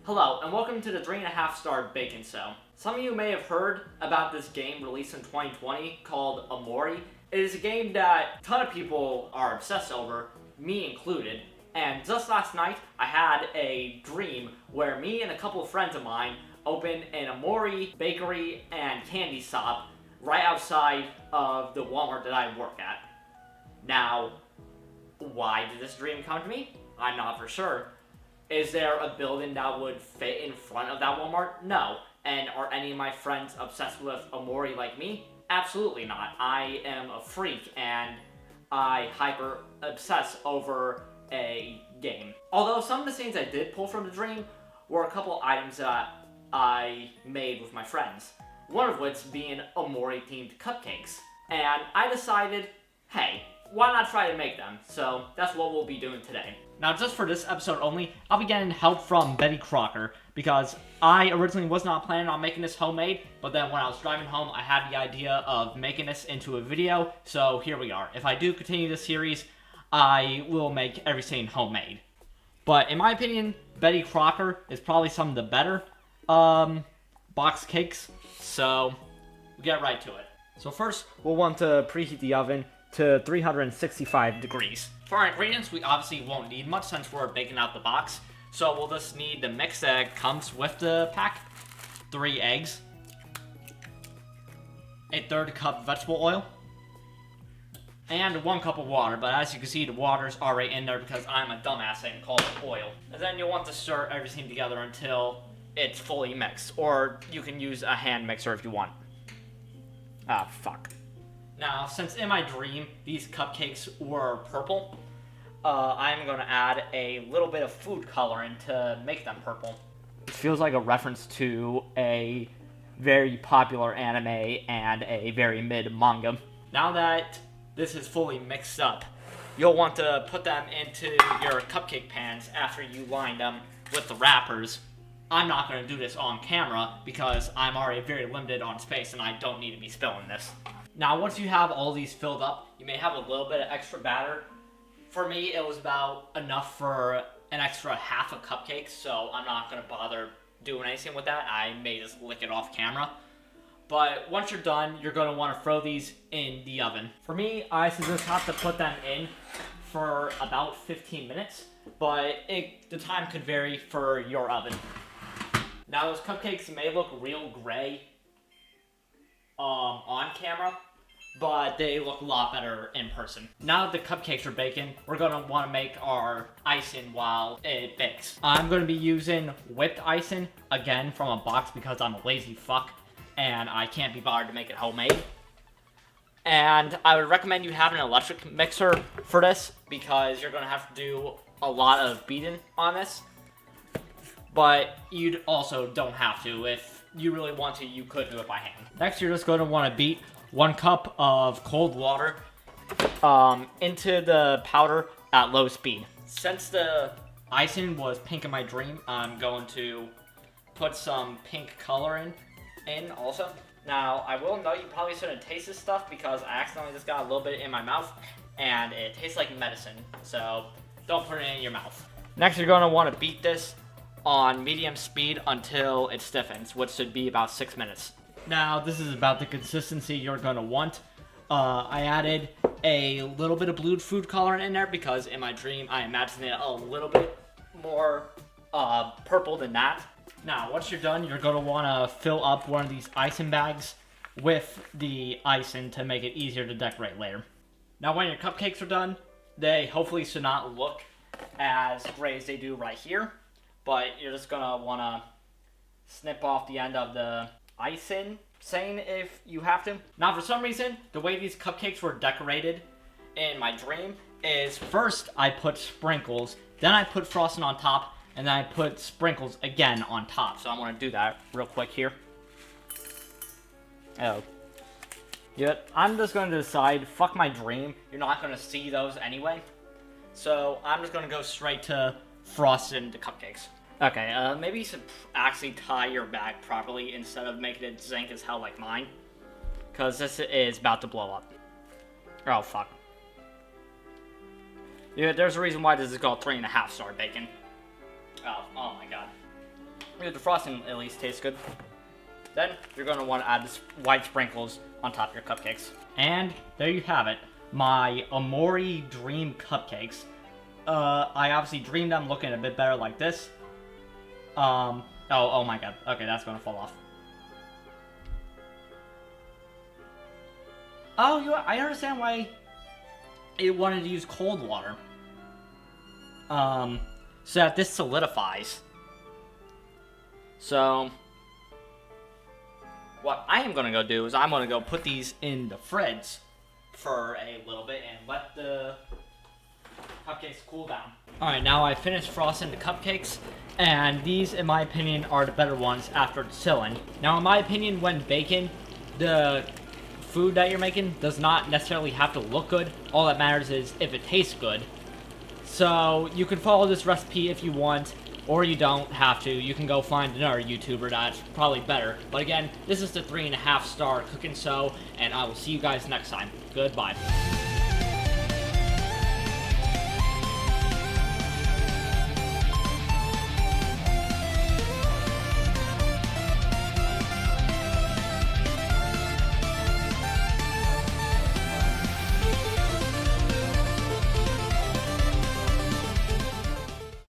Hello, and welcome to the 3.5-star Bacon Show. Some of you may have heard about this game released in 2020 called Omori. It is a game that a ton of people are obsessed over, me included. And just last night, I had a dream where me and a couple of friends of mine opened an Omori bakery and candy shop right outside of the Walmart that I work at. Now, why did this dream come to me? I'm not for sure. Is there a building that would fit in front of that Walmart? No. And are any of my friends obsessed with Omori like me? Absolutely not. I am a freak and I hyper obsess over a game. Although some of the things I did pull from the dream were a couple items that I made with my friends. One of which being Omori themed cupcakes. And I decided, hey, why not try to make them? So that's what we'll be doing today. Now, just for this episode only, I'll be getting help from Betty Crocker, because I originally was not planning on making this homemade, but then when I was driving home, I had the idea of making this into a video, so here we are. If I do continue this series, I will make everything homemade. But in my opinion, Betty Crocker is probably some of the better box cakes, so we'll get right to it. So first, we'll want to preheat the oven to 365 degrees. For our ingredients, we obviously won't need much since we're baking out the box. So we'll just need the mix that comes with the pack. 3 eggs. 1/3 cup vegetable oil. And 1 cup of water, but as you can see, the water's already in there because I'm a dumbass and called it oil. And then you'll want to stir everything together until it's fully mixed. Or you can use a hand mixer if you want. Ah, fuck. Now, since in my dream, these cupcakes were purple, I'm going to add a little bit of food coloring to make them purple. It feels like a reference to a very popular anime and a very mid manga. Now that this is fully mixed up, you'll want to put them into your cupcake pans after you line them with the wrappers. I'm not going to do this on camera because I'm already very limited on space and I don't need to be spilling this. Now, once you have all these filled up, you may have a little bit of extra batter. For me, it was about enough for an extra half a cupcake, so I'm not going to bother doing anything with that. I may just lick it off camera. But once you're done, you're going to want to throw these in the oven. For me, I just have to put them in for about 15 minutes, but the time could vary for your oven. Now, those cupcakes may look real gray on camera, but they look a lot better in person. Now that the cupcakes are baking, we're going to want to make our icing while it bakes. I'm going to be using whipped icing, again, from a box because I'm a lazy fuck and I can't be bothered to make it homemade. And I would recommend you have an electric mixer for this because you're going to have to do a lot of beating on this. But you also don't have to. If you really want to, you could do it by hand. Next, you're just going to want to beat 1 cup of cold water into the powder at low speed. Since the icing was pink in my dream, I'm going to put some pink coloring in also. Now, I will note you probably shouldn't taste this stuff because I accidentally just got a little bit in my mouth and it tastes like medicine. So don't put it in your mouth. Next, you're going to want to beat this on medium speed until it stiffens, which should be about 6 minutes. Now, this is about the consistency you're going to want. I added a little bit of blue food coloring in there because in my dream, I imagined it a little bit more purple than that. Now, once you're done, you're going to want to fill up one of these icing bags with the icing to make it easier to decorate later. Now, when your cupcakes are done, they hopefully should not look as gray as they do right here. But you're just going to want to snip off the end of the icing if you have to. Now, for some reason, the way these cupcakes were decorated in my dream is first I put sprinkles, then I put frosting on top, and then I put sprinkles again on top. So I'm going to do that real quick here. Oh. Yeah, I'm just going to decide, fuck my dream. You're not going to see those anyway. So I'm just going to go straight to frosting the cupcakes. Okay, maybe you should actually tie your bag properly instead of making it zink as hell like mine. Because this is about to blow up. Oh, fuck. Yeah, there's a reason why this is called 3.5-star bacon. Oh my god. The frosting at least tastes good. Then you're going to want to add this white sprinkles on top of your cupcakes. And there you have it, my Omori Dream Cupcakes. I obviously dreamed them looking a bit better like this. Oh my god. Okay, that's going to fall off. Oh, I understand why it wanted to use cold water. So that this solidifies. So, what I am going to go do is I'm going to go put these in the fridge for a little bit and let the cupcakes cool down. Alright, now I finished frosting the cupcakes, and these, in my opinion, are the better ones after chilling. Now, in my opinion, when baking, the food that you're making does not necessarily have to look good. All that matters is if it tastes good. So, you can follow this recipe if you want, or you don't have to. You can go find another YouTuber that's probably better. But again, this is the 3.5-star cooking show, and I will see you guys next time. Goodbye.